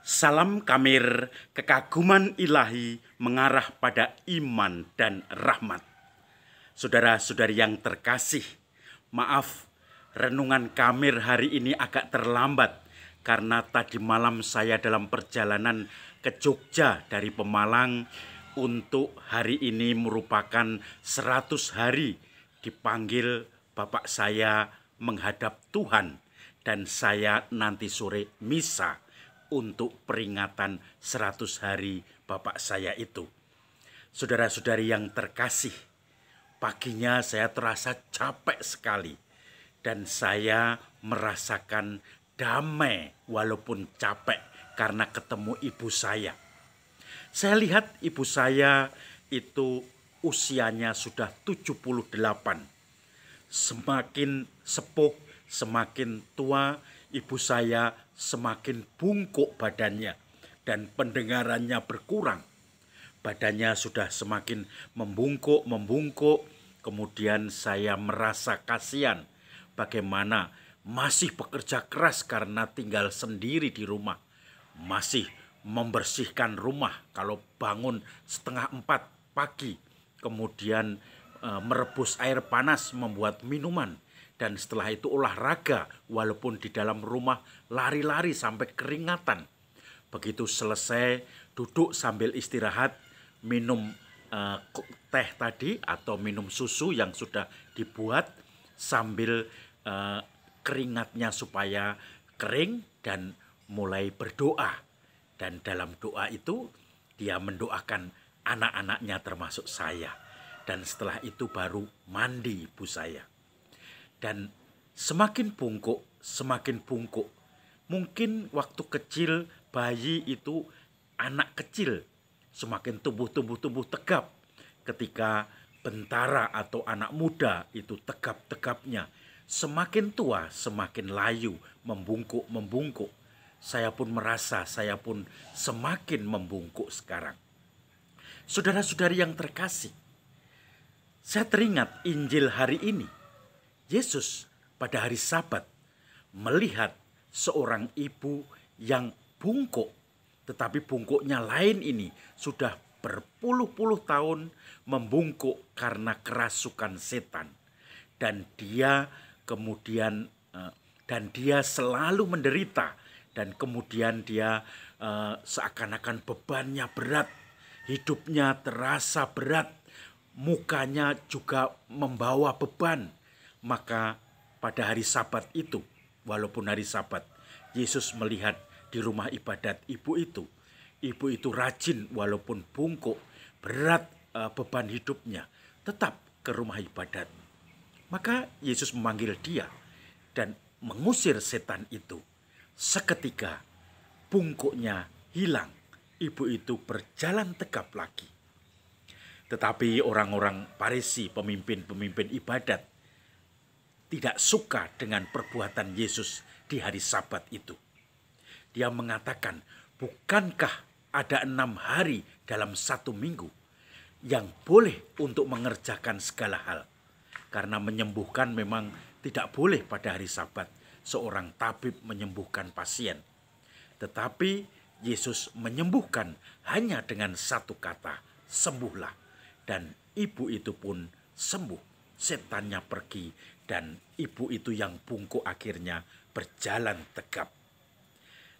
Salam Kamir, kekaguman ilahi mengarah pada iman dan rahmat. Saudara-saudari yang terkasih, maaf renungan Kamir hari ini agak terlambat karena tadi malam saya dalam perjalanan ke Jogja dari Pemalang untuk hari ini merupakan 100 hari dipanggil Bapak saya menghadap Tuhan dan saya nanti sore misa untuk peringatan 100 hari Bapak saya itu. Saudara-saudari yang terkasih, paginya saya terasa capek sekali dan saya merasakan damai walaupun capek karena ketemu ibu saya. Saya lihat ibu saya itu usianya sudah 78. Semakin sepuh, semakin tua, ibu saya semakin bungkuk badannya dan pendengarannya berkurang. Badannya sudah semakin membungkuk. Kemudian saya merasa kasihan bagaimana masih bekerja keras karena tinggal sendiri di rumah. Masih membersihkan rumah kalau bangun 3:30 pagi. Kemudian merebus air panas, membuat minuman. Dan setelah itu olahraga walaupun di dalam rumah lari-lari sampai keringatan. Begitu selesai duduk sambil istirahat minum teh tadi atau minum susu yang sudah dibuat sambil keringatnya supaya kering dan mulai berdoa. Dan dalam doa itu dia mendoakan anak-anaknya termasuk saya. Dan setelah itu baru mandi ibu saya. Dan semakin bungkuk. Mungkin waktu kecil bayi itu anak kecil semakin tumbuh tegap. Ketika bentara atau anak muda itu tegap-tegapnya. Semakin tua semakin layu, membungkuk. Saya pun merasa saya pun semakin membungkuk sekarang. Saudara-saudari yang terkasih, saya teringat Injil hari ini. Yesus pada hari Sabat melihat seorang ibu yang bungkuk, tetapi bungkuknya lain ini sudah berpuluh-puluh tahun membungkuk karena kerasukan setan. Dan dia selalu menderita dan kemudian dia seakan-akan bebannya berat, hidupnya terasa berat, mukanya juga membawa beban. Maka pada hari Sabat itu, walaupun hari Sabat, Yesus melihat di rumah ibadat ibu itu. Ibu itu rajin walaupun bungkuk, berat beban hidupnya, tetap ke rumah ibadat. Maka Yesus memanggil dia dan mengusir setan itu. Seketika bungkuknya hilang, ibu itu berjalan tegap lagi. Tetapi orang-orang Farisi, pemimpin ibadat, tidak suka dengan perbuatan Yesus di hari Sabat itu. Dia mengatakan, bukankah ada 6 hari dalam 1 minggu yang boleh untuk mengerjakan segala hal? Karena menyembuhkan memang tidak boleh pada hari Sabat. Seorang tabib menyembuhkan pasien. Tetapi Yesus menyembuhkan hanya dengan satu kata, sembuhlah. Dan ibu itu pun sembuh. Setannya pergi dan ibu itu yang bungkuk akhirnya berjalan tegap.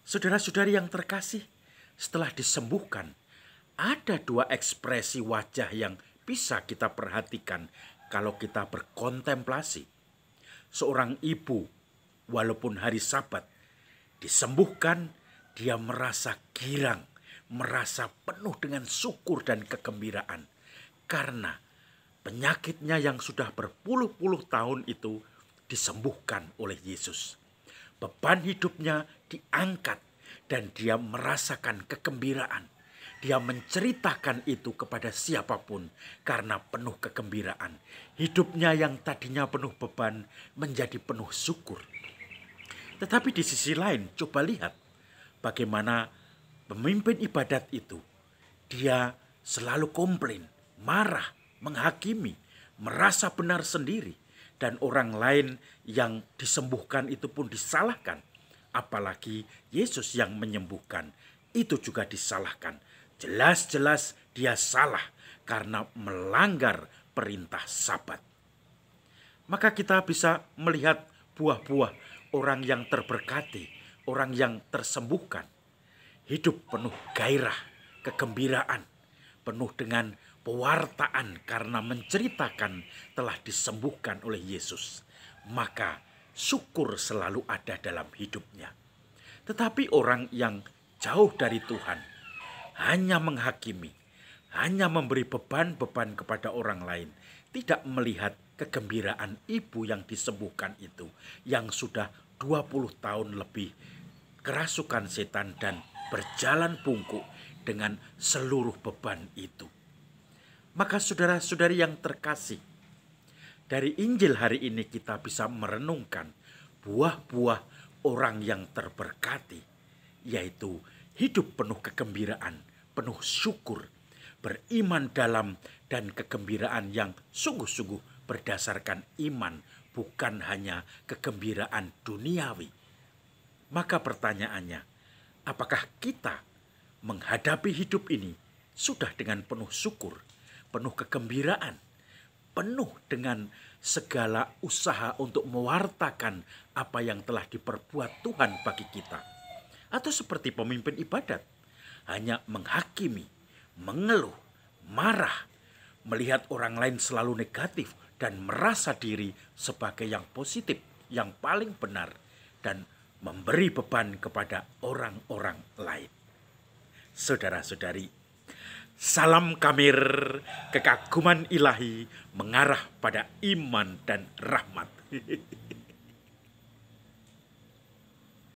Saudara-saudari yang terkasih, setelah disembuhkan, ada 2 ekspresi wajah yang bisa kita perhatikan kalau kita berkontemplasi. Seorang ibu, walaupun hari Sabat, disembuhkan, dia merasa girang, merasa penuh dengan syukur dan kegembiraan. Karena penyakitnya yang sudah berpuluh-puluh tahun itu disembuhkan oleh Yesus. Beban hidupnya diangkat dan dia merasakan kegembiraan. Dia menceritakan itu kepada siapapun karena penuh kegembiraan. Hidupnya yang tadinya penuh beban menjadi penuh syukur. Tetapi di sisi lain coba lihat bagaimana pemimpin ibadat itu. Dia selalu komplain, marah, menghakimi, merasa benar sendiri. Dan orang lain yang disembuhkan itu pun disalahkan. Apalagi Yesus yang menyembuhkan. itu juga disalahkan. Jelas-jelas dia salah karena melanggar perintah Sabat. Maka kita bisa melihat buah-buah orang yang terberkati, orang yang tersembuhkan. Hidup penuh gairah, kegembiraan, penuh dengan pewartaan karena menceritakan telah disembuhkan oleh Yesus. Maka syukur selalu ada dalam hidupnya. Tetapi orang yang jauh dari Tuhan, hanya menghakimi, hanya memberi beban-beban kepada orang lain, tidak melihat kegembiraan ibu yang disembuhkan itu, yang sudah 20 tahun lebih kerasukan setan dan berjalan bungkuk dengan seluruh beban itu. Maka saudara-saudari yang terkasih, dari Injil hari ini kita bisa merenungkan buah-buah orang yang terberkati, yaitu hidup penuh kegembiraan, penuh syukur, beriman dalam dan kegembiraan yang sungguh-sungguh berdasarkan iman, bukan hanya kegembiraan duniawi. Maka pertanyaannya, apakah kita menghadapi hidup ini sudah dengan penuh syukur, penuh kegembiraan, penuh dengan segala usaha untuk mewartakan apa yang telah diperbuat Tuhan bagi kita? Atau seperti pemimpin ibadat, hanya menghakimi, mengeluh, marah, melihat orang lain selalu negatif dan merasa diri sebagai yang positif, yang paling benar, dan memberi beban kepada orang-orang lain. Saudara-saudari, salam Kamir, kekaguman ilahi mengarah pada iman dan rahmat.